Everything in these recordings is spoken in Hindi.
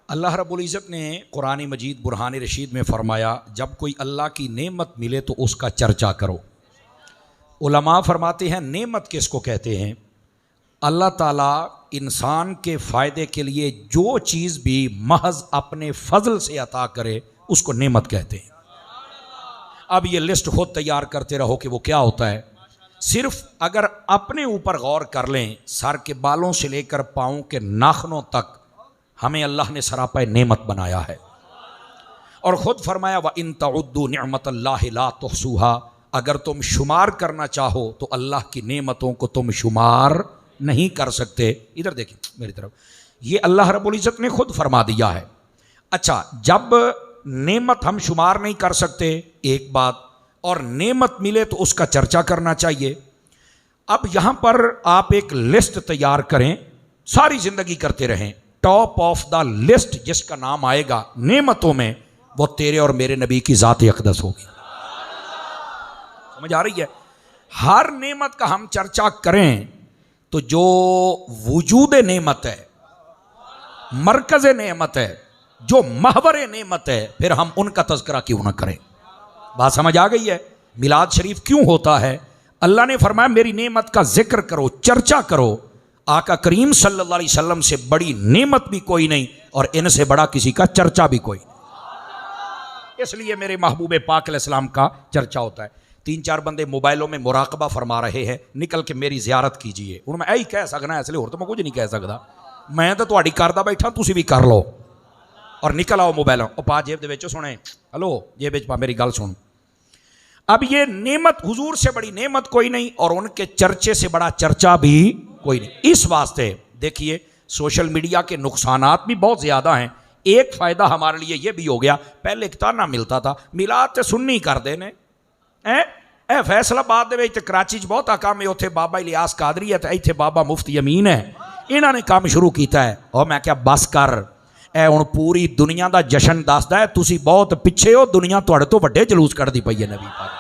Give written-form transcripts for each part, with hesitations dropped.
अल्लाह रब्बुल इज़्ज़त ने कुरान मजीद बुरहान रशीद में फ़रमाया, जब कोई अल्लाह की नेमत मिले तो उसका चर्चा करो। उलमा फरमाते हैं नेमत किसको कहते हैं? अल्लाह ताला इंसान के फ़ायदे के लिए जो चीज़ भी महज अपने फ़ज़ल से अता करे उसको नेमत कहते हैं। अब ये लिस्ट खुद तैयार करते रहो कि वो क्या होता है। सिर्फ अगर अपने ऊपर गौर कर लें, सर के बालों से लेकर पाँव के नाखनों तक हमें अल्लाह ने सरापा नेमत बनाया है। और ख़ुद फरमाया व इन तउद्दू निअमतल्लाहि ला तुहसूहा, अगर तुम शुमार करना चाहो तो अल्लाह की नेमतों को तुम शुमार नहीं कर सकते। इधर देखिए मेरी तरफ, ये अल्लाह रब्बुल इज़्ज़त ने खुद फरमा दिया है। अच्छा, जब नेमत हम शुमार नहीं कर सकते एक बात, और नेमत मिले तो उसका चर्चा करना चाहिए। अब यहाँ पर आप एक लिस्ट तैयार करें, सारी ज़िंदगी करते रहें। टॉप ऑफ द लिस्ट जिसका नाम आएगा नेमतों में, वो तेरे और मेरे नबी की ज़ात अक़दस होगी। समझ आ रही है? हर नेमत का हम चर्चा करें तो जो वजूद नेमत है, मरकज़ नेमत है, जो महवर नेमत है, फिर हम उनका तज़किरा क्यों ना करें। बात समझ आ गई है? मिलाद शरीफ क्यों होता है? अल्लाह ने फरमाया मेरी नेमत का जिक्र करो, चर्चा करो। आका करीम सल्लल्लाहु अलैहि वसल्लम से बड़ी नेमत भी कोई नहीं और इनसे बड़ा किसी का चर्चा भी कोई नहीं। इसलिए मेरे महबूब पाक अलैहिस्सलाम का चर्चा होता है। 3-4 बंदे मोबाइलों में मुराकबा फरमा रहे हैं, निकल के मेरी जियारत कीजिए। उन्होंने मैं यही कह सकना, इसलिए और तो मैं कुछ नहीं कह सकता। मैं तो तुहाडी करदा बैठा, तुसी भी कर लो और निकल आओ मोबाइलों। और पा जेब दे विच सुने, हेलो जेब विच पा मेरी गल सुन। अब ये नेमत, हुजूर से बड़ी नेमत कोई नहीं और उनके चर्चे से बड़ा चर्चा भी कोई नहीं। इस वास्ते देखिए सोशल मीडिया के नुकसानात भी बहुत ज़्यादा हैं। एक फ़ायदा हमारे लिए ये भी हो गया, पहले एक ताना मिलता था मिलाद ते सुन्नी कर देने ए फैसलाबाद दे विच कराची च बहुत काम है, उत्थे बाबा इलियास कादरी है, इत्थे बाबा मुफ्ती अमीन है, इन्हां ने काम शुरू किया है। और मैं क्या बस कर, ए हुण पूरी दुनिया का जश्न दसदा है तुसी बहुत पिछे हो, दुनिया तुहाडे तो वड्डे जलूस कढदी पई है नबी पाक।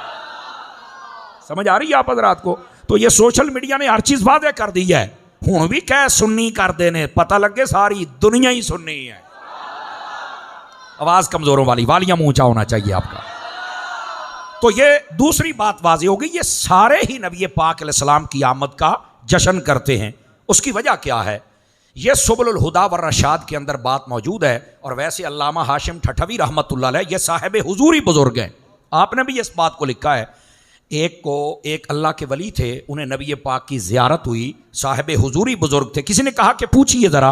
समझ आ रही है आप हज़रात को? तो ये सोशल मीडिया ने हर चीज़ वादे कर दी है। हुण भी कह सुन्नी कर देने, पता लगे सारी दुनिया ही सुन्नी है। आवाज़ कमज़ोरों वाली, वालियां मुँह ऊंचा होना चाहिए आपका। तो ये दूसरी बात वाज़ेह हो गई, ये सारे ही नबी पाक अलैहिस्सलाम की आमद का जश्न करते हैं। उसकी वजह क्या है? ये सुबुल हुदा व रशाद के अंदर बात मौजूद है। और वैसे अल्लामा हाशिम ठठवी रहमतुल्लाह अलैह ये साहिब हुजूरी बुजुर्ग हैं, आपने भी इस बात को लिखा है। एक अल्लाह के वली थे, उन्हें नबी पाक की ज़ियारत हुई, साहिब हुजूरी बुजुर्ग थे। किसी ने कहा कि पूछिए ज़रा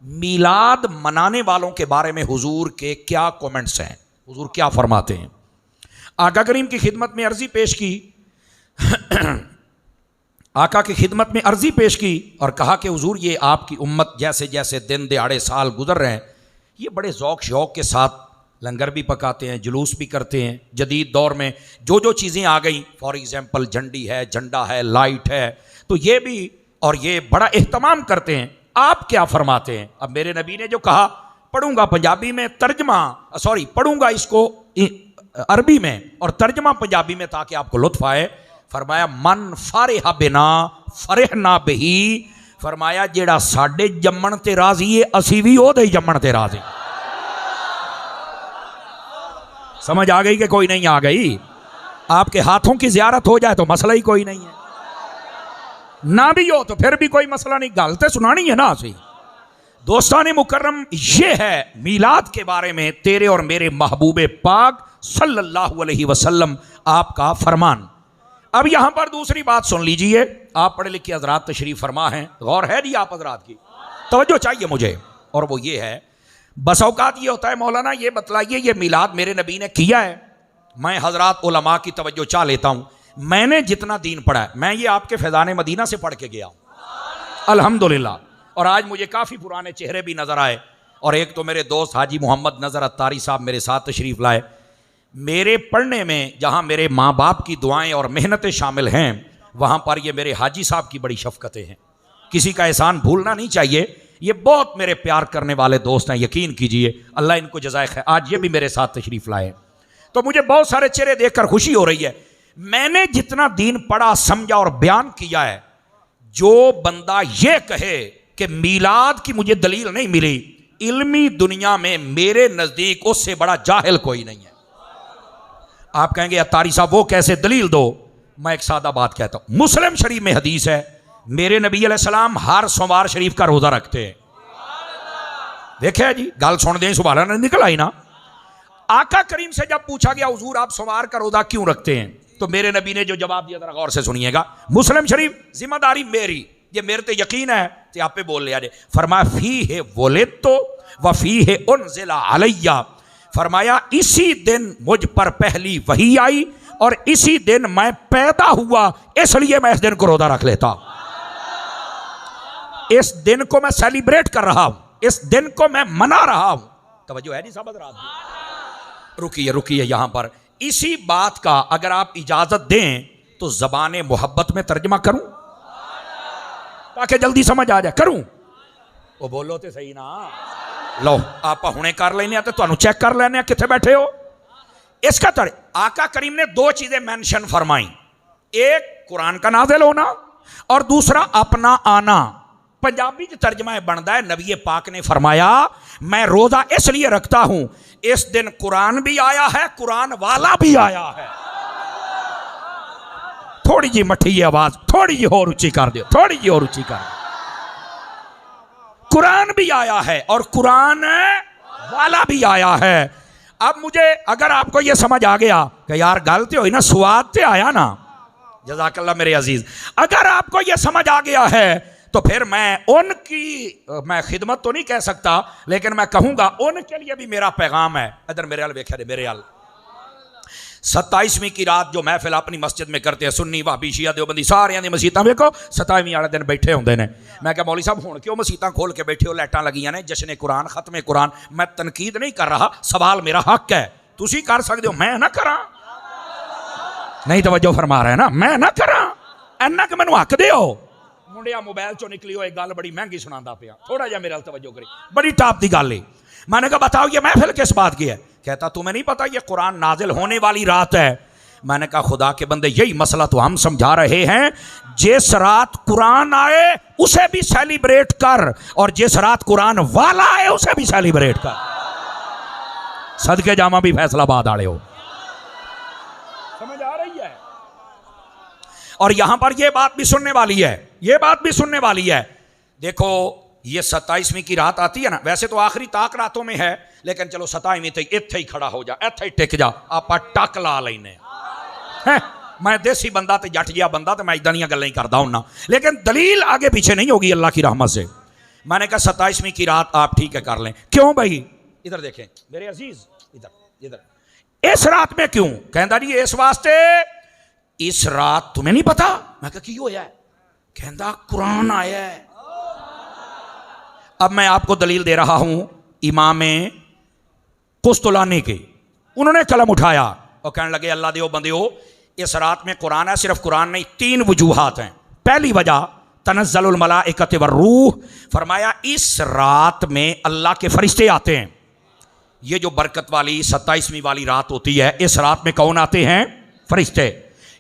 मीलाद मनाने वालों के बारे में हुजूर के क्या कमेंट्स हैं, हुजूर क्या फरमाते हैं। आका करीम की खिदमत में अर्जी पेश की आका की खिदमत में अर्जी पेश की और कहा कि हुजूर ये आपकी उम्मत जैसे जैसे दिन दिहाड़े साल गुजर रहे हैं, ये बड़े ज़ौक़ शौक़ के साथ लंगर भी पकाते हैं, जुलूस भी करते हैं। जदीद दौर में जो जो चीज़ें आ गई, फॉर एग्ज़ाम्पल झंडी है, झंडा है, लाइट है, तो ये भी, और ये बड़ा एहतमाम करते हैं। आप क्या फरमाते हैं? अब मेरे नबी ने जो कहा, पढ़ूंगा पंजाबी में तर्जमा, सॉरी पढ़ूंगा इसको अरबी में और तर्जमा पंजाबी में ताकि आपको लुत्फ आए। फरमाया मन फारेहा बिना फरेहना बही, फरमाया जेड़ा साडे जम्मण ते राजी है असी भी ओदे जम्मण ते राजी। समझ आ गई कि कोई नहीं आ गई? आपके हाथों की ज़ियारत हो जाए तो मसला ही कोई नहीं है, ना भी हो तो फिर भी कोई मसला नहीं, गलते सुनानी है ना असी। दोस्ताने मुकर्रम, ये है मीलाद के बारे में तेरे और मेरे महबूब पाक सल्लल्लाहु अलैहि वसल्लम आपका फरमान। अब यहां पर दूसरी बात सुन लीजिए, आप पढ़े लिखे हजरात तशरीफ फरमा हैं, गौर है जी आप हजरात की, तवज्जो चाहिए मुझे। और वो ये है, बस औकात ये होता है मौलाना ये बतलाइए ये मिलाद मेरे नबी ने किया है। मैं हजरात उलमा की तवज्जो चाह लेता हूँ। मैंने जितना दीन पढ़ा है, मैं ये आपके फैज़ान मदीना से पढ़ के गया हूँ अल्हम्दुलिल्लाह। और आज मुझे काफ़ी पुराने चेहरे भी नज़र आए। और एक तो मेरे दोस्त हाजी मोहम्मद नज़र अत्तारी साहब मेरे साथ तशरीफ़ लाए। मेरे पढ़ने में जहाँ मेरे माँ बाप की दुआएँ और मेहनतें शामिल हैं, वहाँ पर ये मेरे हाजी साहब की बड़ी शफ़क़तें हैं। किसी का एहसान भूलना नहीं चाहिए। ये बहुत मेरे प्यार करने वाले दोस्त हैं, यकीन कीजिए, अल्लाह इनको जज़ाए खैर। आज ये भी मेरे साथ तशरीफ़ लाए, तो मुझे बहुत सारे चेहरे देखकर खुशी हो रही है। मैंने जितना दीन पढ़ा, समझा और बयान किया है, जो बंदा ये कहे कि मीलाद की मुझे दलील नहीं मिली, इल्मी दुनिया में मेरे नजदीक उससे बड़ा जाहिल कोई नहीं है। आप कहेंगे अतारी साहब वो कैसे, दलील दो। मैं एक सादा बात कहता हूं, मुस्लिम शरीफ में हदीस है, मेरे नबी अलैहिस्सलाम हर सोमवार शरीफ का रोजा रखते हैं। देखे जी, गल सुन दें, सुभान अल्लाह निकल आई ना। आका करीम से जब पूछा गया हुजूर आप सोमवार का रोजा क्यों रखते हैं, तो मेरे नबी ने जो जवाब दिया जरा गौर से सुनिएगा। मुस्लिम शरीफ, जिम्मेदारी मेरी, ये मेरे ते यकीन है तो आप पे बोल लिया जे। फरमाया फी है वलिद तो व फी है उनज़िला अलैया, फरमाया इसी दिन मुझ पर पहली वही आई और इसी दिन मैं पैदा हुआ, इसलिए मैं इस दिन को रोजा रख लेता। इस दिन को मैं सेलिब्रेट कर रहा हूं, इस दिन को मैं मना रहा हूं। तवज्जो है जी साहब रात। रुकिए यहां पर इसी बात का अगर आप इजाजत दें तो ज़बाने मोहब्बत में तर्जमा करूं ताकि जल्दी समझ आ जाए। करूं? वो बोलो तो सही ना। लो आप हुणे कर लेने तो तुहानू चेक कर लेने कितने बैठे हो। इसका तर्ज आका करीम ने दो चीजें मेंशन फरमाई, एक कुरान का नाज़िल होना और दूसरा अपना आना। पंजाबी च तर्जमा बनता है, नबी पाक ने फरमाया मैं रोजा इसलिए रखता हूं इस दिन कुरान भी आया है, कुरान वाला भी आया है। थोड़ी जी मठी आवाज थोड़ी जी और ऊंची कर दो, थोड़ी जी और ऊंची कर दो। कुरान भी आया है और कुरान वाला भी आया है। अब मुझे अगर आपको यह समझ आ गया कि यार गलती हुई ना, स्वाद से आया ना, जज़ाकल्लाह मेरे अजीज, अगर आपको यह समझ आ गया है तो फिर मैं खिदमत तो नहीं कह सकता लेकिन मैं कहूंगा उनके लिए भी मेरा पैगाम है। इधर मेरे हाल वेख्या, मेरे हाल 27वीं की रात जो महफिल अपनी मस्जिद में करते हैं, सुन्नी वाबी शिया देवबंदी सारियां दी मसीतां वेखो 27वीं वाले दिन बैठे होंदे ने। मैं क्या मौली साहब हुण क्यों मसीतां खोल के बैठे हो, लाइटां लगियां ने, जश्न कुरान, खत्म कुरान। मैं तनकीद नहीं कर रहा, सवाल मेरा हक है, तुसी कर सकते हो, मैं ना करा। नहीं तवज्जो फरमा रहे ना, मैं ना करा, इन्ना कि मैनू हक दिओ। मुंडिया मोबाइल चो निकली हो एक गल बड़ी महंगी सुनांदा पिया, थोड़ा जा मेरे तवज्जो करी, बड़ी टॉप दी गल है। मैंने कहा बताओ ये महफिल किस बात की है? कहता तुम्हें नहीं पता ये कुरान नाजिल होने वाली रात है। मैंने कहा खुदा के बंदे यही मसला तो हम समझा रहे हैं, जिस रात कुरान आए उसे भी सेलिब्रेट कर और जिस रात कुरान वाला आए उसे भी सेलिब्रेट कर। सदके जामा भी फैसलाबाद आड़े हो, समझ आ रही है? और यहां पर यह बात भी सुनने वाली है, यह बात भी सुनने वाली है। देखो ये 27वीं की रात आती है ना, वैसे तो आखिरी ताक रातों में है, लेकिन चलो 27वीं तक इत्थे ही खड़ा हो जा, इत्थे ही टिक जा, आप टक ला लेने। मैं देसी बंदा तो जट जिहा बंदा तो मैं इदां दी गल्लां ही करदा हुन्ना, लेकिन दलील आगे पीछे नहीं होगी अल्लाह की रहमत से। मैंने कहा 27वीं की रात आप ठीक है कर लें। क्यों भाई? इधर देखें मेरे अजीज, इधर इधर इस रात में क्यों? कहता जी इस वास्ते, इस रात तुम्हें नहीं पता। मैं कहा की होया? कहता कुरान आया है। अब मैं आपको दलील दे रहा हूं इमाम कुस्तुलानी की। उन्होंने कलम उठाया और कहने लगे अल्लाह देओ बंदेओ, इस रात में कुरान है, सिर्फ कुरान नहीं, 3 वजूहात हैं। पहली वजह तनज़्ज़लुल मलाइकतु वर्रूह, फरमाया इस रात में अल्लाह के फरिश्ते आते हैं। ये जो बरकत वाली 27वीं वाली रात होती है, इस रात में कौन आते हैं? फरिश्ते।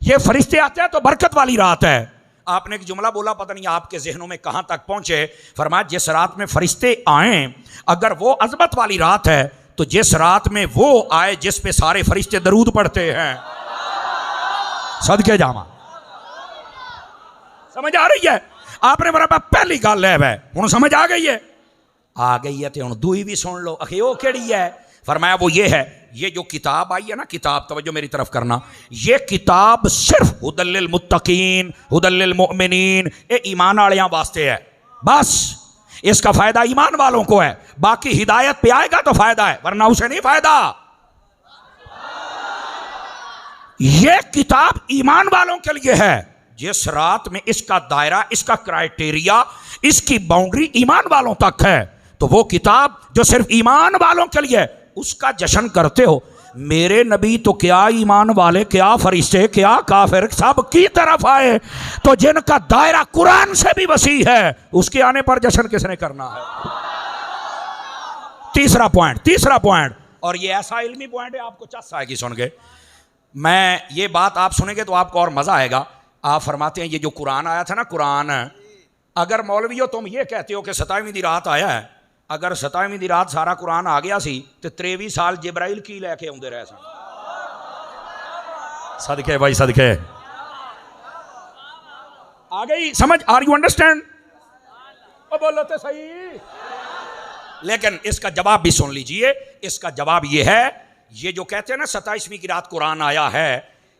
ये फरिश्ते आते हैं तो बरकत वाली रात है। आपने एक जुमला बोला, पता नहीं आपके जहनों में कहां तक पहुंचे। फरमाया जिस रात में फरिश्ते आए, अगर वो अजमत वाली रात है तो जिस रात में वो आए जिस पे सारे फरिश्ते दरूद पढ़ते हैं, सदके जामा। समझ आ रही है? आपने बराबर पहली गल है, हुण समझ आ गई है? आ गई है तो हुण दूई भी सुन लो। अखे वो केड़ी है? फरमाया वो ये है, ये जो किताब आई है ना, किताब, तवज्जो मेरी तरफ करना, ये किताब सिर्फ हुदल लिल मुत्तकीन, हुदल लिल मुमिनीन, ये ईमान वालियां वास्ते है। बस इसका फायदा ईमान वालों को है, बाकी हिदायत पे आएगा तो फायदा है, वरना उसे नहीं फायदा। ये किताब ईमान वालों के लिए है। जिस रात में इसका दायरा, इसका क्राइटेरिया, इसकी बाउंड्री ईमान वालों तक है, तो वो किताब जो सिर्फ ईमान वालों के लिए, उसका जश्न करते हो। मेरे नबी तो क्या ईमान वाले, क्या फरिश्ते, क्या काफिर सब की तरफ आए, तो जिनका दायरा कुरान से भी वसी है, उसके आने पर जश्न किसने करना है? तीसरा पॉइंट, और ये ऐसा इल्मी पॉइंट है आपको चस्स आएगी सुन के। मैं ये बात आप सुनेंगे तो आपको और मजा आएगा। आप फरमाते हैं ये जो कुरान आया था ना, कुरान, अगर मौलवियों तुम ये कहते हो कि 27वीं दी रात आया है, अगर 27ਵੀਂ ਦੀ ਰਾਤ ਸਾਰਾ ਕੁਰਾਨ ਆ ਗਿਆ ਸੀ ਤੇ 23 ਸਾਲ ਜਿਬਰਾਈਲ ਕੀ ਲੈ ਕੇ ਆਉਂਦੇ ਰਹੇ ਸਨ। सदके भाई सदके आ गई समझ, आर यू अंडरस्टैंड? बोलो तो सही। लेकिन इसका जवाब भी सुन लीजिए। इसका जवाब ये है, ये जो कहते हैं ना 27वीं की रात कुरान आया है,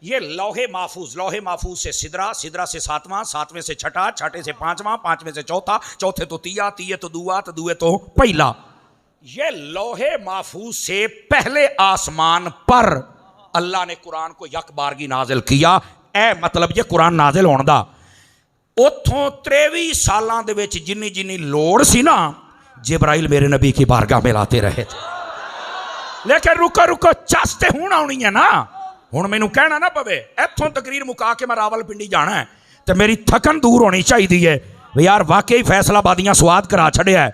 ये लौहे महफूज से सिदरा, सिदरा से 7वां, 7वें से छठा, छठे से 5वां, 5वें से चौथा, चौथे तो तिया, तिये तो दुआ, तो दुए तो पहला। ये लौहे महफूज से पहले आसमान पर अल्लाह ने कुरान को यक बारगी नाजिल किया। ए मतलब ये कुरान नाजिल होने दा उथों 23 सालां दे विच जिन्नी जिन्नी लोड़ सी ना, जिब्राइल मेरे नबी की बारगाह में लाते रहे थे। लेकिन रुको रुको, चस्ते हुण आउणी है ना, हुण मैनू कहना ना पवे इत्थों तकरीर मुका के मैं रावलपिंडी जाना है तो मेरी थकन दूर होनी चाहिए है भी यार वाकई फैसलाबादियां स्वाद करा छड़िया है।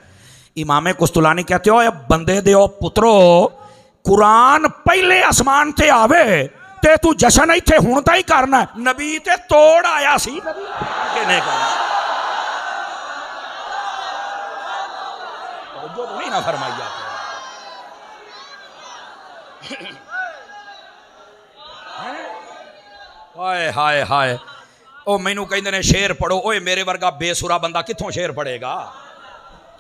इमामे कुस्तुलानी कहते हो, बंदे दे पुत्रो, कुरान पहले आसमान ते आवे ते तू जशन इत्थे हुण तां ही करना। नबी ते तोड़ आया सी, नहीं करना जो नहीं ना फरमाइया। हाय हाय हाय, ओ मैनू कहंदे ने शेर पढ़ो। ओए मेरे वर्गा बेसुरा बंदा कित्थों शेर पढ़ेगा?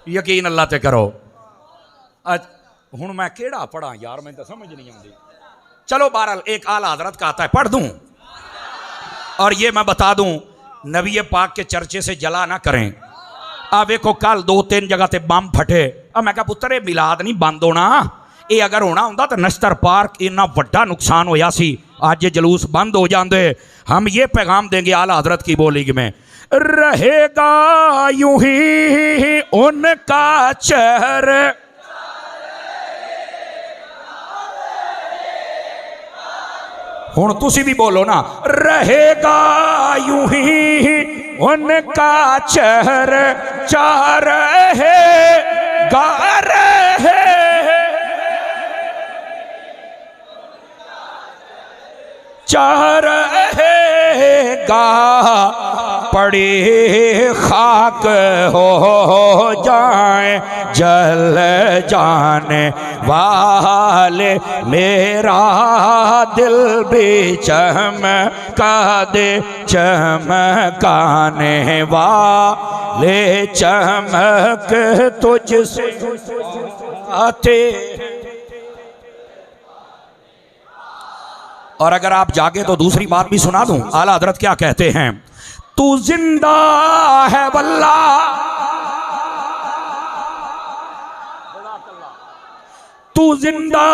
यकीन अल्लाह ते करो। हुण मैं केड़ा पढ़ा यार, मैं तो समझ नहीं आती। चलो बहरहाल एक आला हजरत का आता है, पढ़ दूं और ये मैं बता दूं, नबी पाक के चर्चे से जला ना करें। आ वेखो कल 2-3 जगह ते बम फटे। अब मैं कहा पुत्र ये मिलाद नहीं बंद होना, ये अगर होना होंदा तो नश्तर पार्क इन्ना वड्डा नुकसान होया सी, आज ये जलूस बंद हो जाते। हम ये पैगाम देंगे आला हजरत की बोली में, रहेगा यूं ही उनका चेहरा। हुण तुसी भी बोलो ना, रहेगा यूं ही उनका चेहरा, चाह रहे गा रहे चाह रहेगा, पड़े खाक हो जाए जल जाने वाले, मेरा दिल भी चमका दे चमकाने वाले, चमक तुझसे आते। और अगर आप जागे तो दूसरी बात भी सुना दूं। आला हजरत क्या कहते हैं, तू जिंदा है वल्ला, तू जिंदा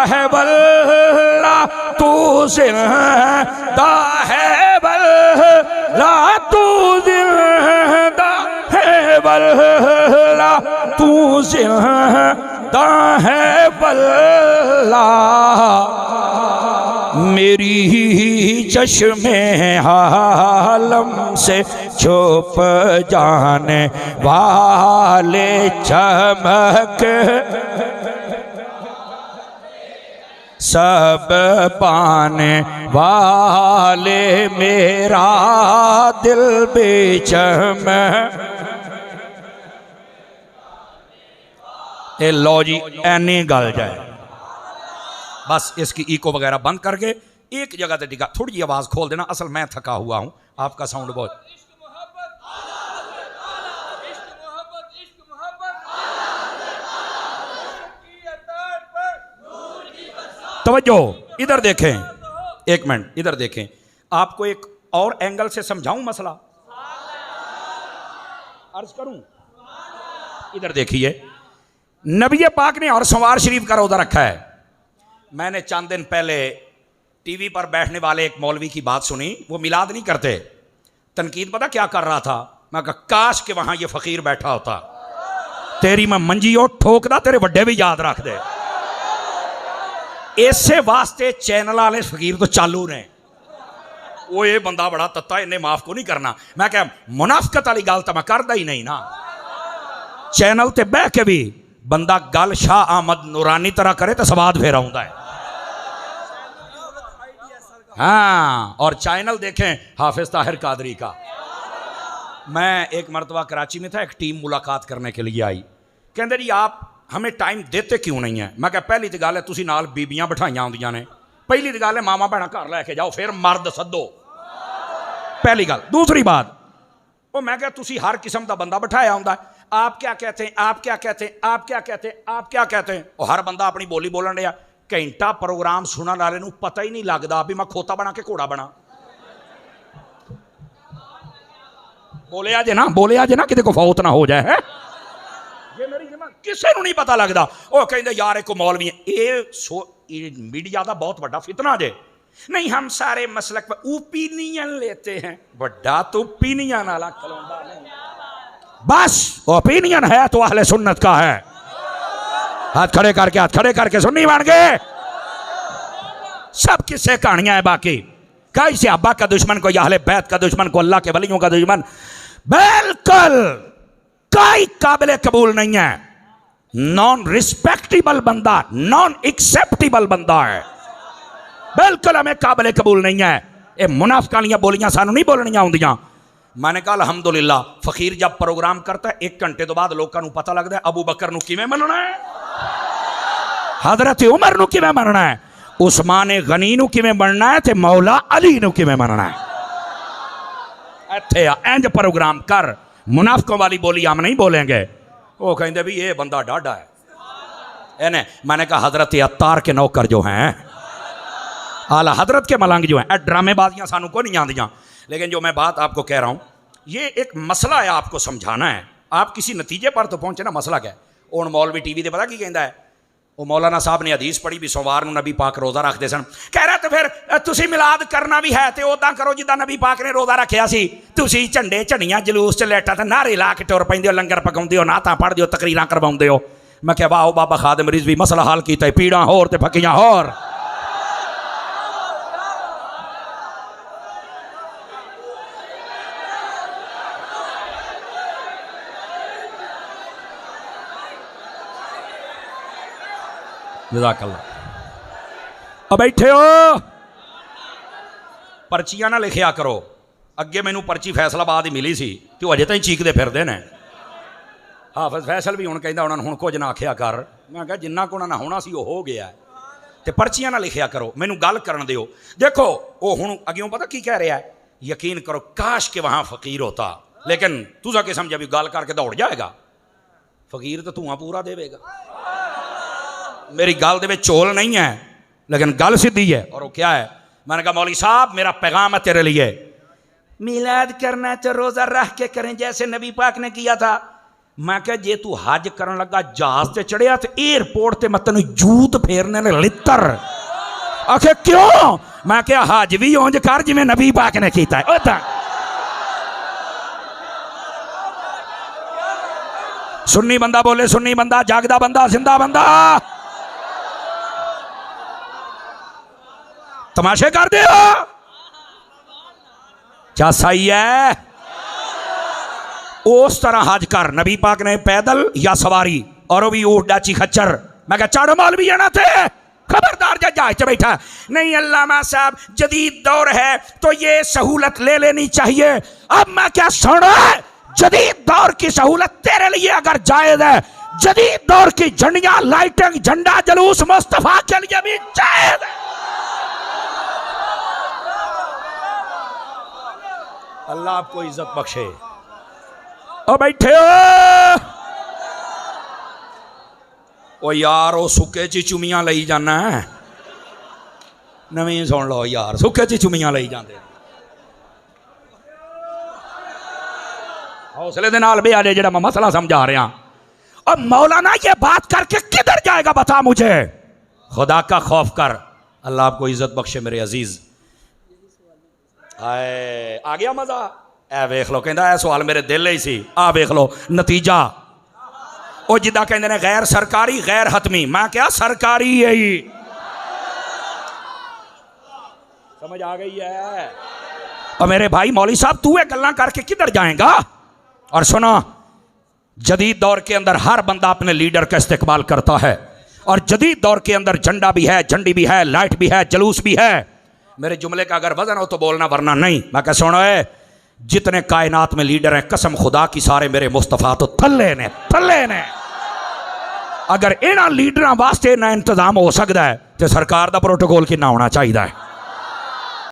है वल्ला, तू जिंदा है वल्ला, तू जिंदा है वल्ला, तू जिंदा है वल्ला, मेरी चश्मे आलम से छुप जाने वाले, चमक सब पाने वाले, मेरा दिल बेचम। ए लो जी ऐनी गल जाए, बस इसकी इको वगैरह बंद करके एक जगह से टिका, थोड़ी जी आवाज खोल देना, असल मैं थका हुआ हूं, आपका साउंड बहुत। तवज्जो इधर देखें, एक मिनट इधर देखें, आपको एक और एंगल से समझाऊं मसला, अर्ज करूं। इधर देखिए, नबी पाक ने और सवार शरीफ का रोजा रखा है। मैंने चंद दिन पहले टीवी पर बैठने वाले एक मौलवी की बात सुनी, वो मिलाद नहीं करते। तनकीद पता क्या कर रहा था, मैं कहा काश के वहां ये फकीर बैठा होता, तेरी मैं मंजी और ठोकदा, तेरे वड्डे भी याद रख दे। इसे वास्ते चैनल वाले फकीर तो चालू ने, वो ये बंदा बड़ा तत्ता, इन्हें माफ को नहीं करना। मैं क्या मुनाफकत वाली गल तो मैं करदा ही नहीं ना। चैनल ते बह के भी बंदा गल शाह अहमद नूरानी तरह करे तो स्वाद फिर आउंदा है। हाँ, और चैनल देखें हाफिज ताहिर कादरी का। मैं एक मरतबा कराची में था, एक टीम मुलाकात करने के लिए आई, कहते जी आप हमें टाइम देते क्यों नहीं है। मैं क्या पहली तो गल है तुसी नाल बीबियां बिठाइया आउंदियां ने, पहली तो गल है मामा भैन घर लैके जाओ, फिर मर्द सदो, पहली गल। दूसरी बात वो मैं क्या तुसी हर किस्म का बंदा बिठाया होंदा, आप क्या कहते हैं, आप क्या कहते हैं, आप क्या कहते हैं, आप क्या कहते हैं। और हर बंदा अपनी बोली बोलन रहा, घंटा प्रोग्राम सुनने वाले नूं पता ही नहीं लगता भी मैं खोता बना के घोड़ा बना। बोलिया जे ना, बोलिया जे ना किते को फौत ना हो जाए है। ये मेरी किसी को नहीं पता लगता। वो कहते यार एक मौलवी ये मीडिया का बहुत बड़ा फितना जे, नहीं हम सारे मसलक पर ओपिनियन लेते हैं। बड़ा तो ओपिनियन वाला खलोंदा नहीं, बस ओपिनियन है तो अहले सुन्नत का है। हाथ खड़े करके, हाथ खड़े करके सुन्नी बन गए। सब किस्से कहानियां है बाकी। कैसे अब्बा का दुश्मन को या अहले बैत का दुश्मन को अल्लाह के वलियों का दुश्मन, बिल्कुल कोई काबिल कबूल नहीं है। नॉन रिस्पेक्टेबल बंदा, नॉन एक्सेप्टेबल बंदा है, बिल्कुल हमें काबिल कबूल नहीं है। ये मुनाफिकां बोलियां सानू नहीं बोलनियां आउंदियां। मैंने कहा अल्हम्दुलिल्लाह फकीर जब प्रोग्राम करता है 1 घंटे तो बाद लोगों को पता लगता है अबू बकर नू किवें मनना है, हजरत उमर नू किवें मनना है, उस्मान गनी नू किवें मनना है, ते मौला अली नू किवें मनना है। इत्थे इंज प्रोग्राम कर, मुनाफिकों वाली बोली हम नहीं बोलेंगे। वो कहते भी ये बंदा डाढ़ा है इन्हें। मैंने कहा हजरत अत्तार के नौकर जो हैं, आला हजरत के मलंग जो हैं, ड्रामेबाजियां सानू को नहीं आंदियां। लेकिन जो मैं बात आपको कह रहा हूं, ये एक मसला है, आपको समझाना है। आप किसी नतीजे पर तो पहुंचे ना, मसला क्या है। और मौलवी टीवी पर पता की कहता है, वो मौलाना साहब ने हदीस पढ़ी भी सोमवार नूं नबी पाक रोज़ा रखते सन। कह रहा तो फिर तुसी मिलाद करना भी है तो उदा करो जिदा नबी पाक ने रोज़ा रखा सी। तुसी झंडे झंडियां जलूस च लेटा तो नारे ला के टुर पैंदे हो, लंगर पकाउंदे हो, नातां पढ़दे हो, तकरीरां करवाउंदे हो। मैं क्या वाह बाबा खादिम रिजवी मसला हल कीता, पीड़ा होर ते फकियां होर। जज़ाकल्लाह। अब बैठे हो, पर्चियां ना लिखिया करो। अगे मैनू पर्ची फैसलाबाद ही मिली सी तो अजे तक चीकते फिरते हैं। हाफिज फैसल भी हूँ कहता उन्होंने हूँ कुछ ना आखिया कर। मैं कहा जिन्ना को उन्होंने होना सी हो गया है, तो पर्चियां ना लिखिया करो, मैनू गल करन दिओ। देखो वो हूँ अग्यों पता की कह रहा है, यकीन करो काश के वहाँ फकीर होता, लेकिन तुझा के समझा भी गल करके दौड़ जाएगा। फकीर तो धुआं पूरा देगा। मेरी गल दे विच झोल नहीं है, लेकिन गल सीधी है। और वो क्या है, मैंने कहा मौली साहब मेरा पैगाम है तेरे लिए, मिलाद करना तो रोज़ा रख के करें जैसे नबी पाक ने किया था। मैं क्या जे तू हज करन लगा जहाज से चढ़िया तो एयरपोर्ट ते मैं तेन जूत फेरने ने लितर। आखे क्यों? मैं क्या हज भी उंज कर जिवें नबी पाक ने किया है। सुन्नी बंदा बोले, सुन्नी बंदा, जागदा बंदा, जिंदा बंदा। तमाशे कर दे हो क्या सही है? उस तरह हज कर, नबी पाक ने पैदल या सवारी, और वो भी ऊँट डाची खच्चर। मैं क्या चढ़ मौलवी आना थे, खबरदार जा जहाज च बैठा नहीं। अल्लामा साहब जदीद दौर है तो ये सहूलत ले लेनी चाहिए। अब मैं क्या सुना, जदीद दौर की सहूलत तेरे लिए अगर जायज है, जदीद दौर की झंडियां, लाइटिंग, झंडा जलूस मुस्तफा के लिए भी जायज है। अल्लाह आपको इज्जत बख्शे। ओ बैठे हो ओ यार, ओ सुके च चुमियां लई जाना है। नवीं सुन लो यार, सुके च चुमियां लई जाते। हौसले दे नाल बे आले, जेड़ा मैं मसला समझा रहा। और मौलाना ये बात करके किधर जाएगा बता मुझे। खुदा का खौफ कर, अल्लाह आपको इज्जत बख्शे मेरे अजीज। आ गया मजा। ए वेख लो, कहता है सवाल मेरे दिल ही सी। आ वेख लो नतीजा। वो जिदा कहते ने गैर सरकारी गैर हतमी, मैं क्या सरकारी है ही। समझ आ गई है? और मेरे भाई मौली साहब तू ये गल्लां करके किधर जाएगा। और सुनो, जदीद दौर के अंदर हर बंदा अपने लीडर का इस्तेकबाल करता है, और जदीद दौर के अंदर झंडा भी है, झंडी भी है, लाइट भी है, जुलूस भी है। मेरे जुमले का अगर वजन हो तो बोलना, वरना नहीं। मैं क्या सुनो, जितने कायनात में लीडर हैं कसम खुदा की सारे मेरे मुस्तफ़ा तो थल्ले ने, थल्ले ने। अगर इन्हां लीडरां वास्ते ना इंतजाम हो सकता है तो सरकार का प्रोटोकॉल कितना होना चाहिए है।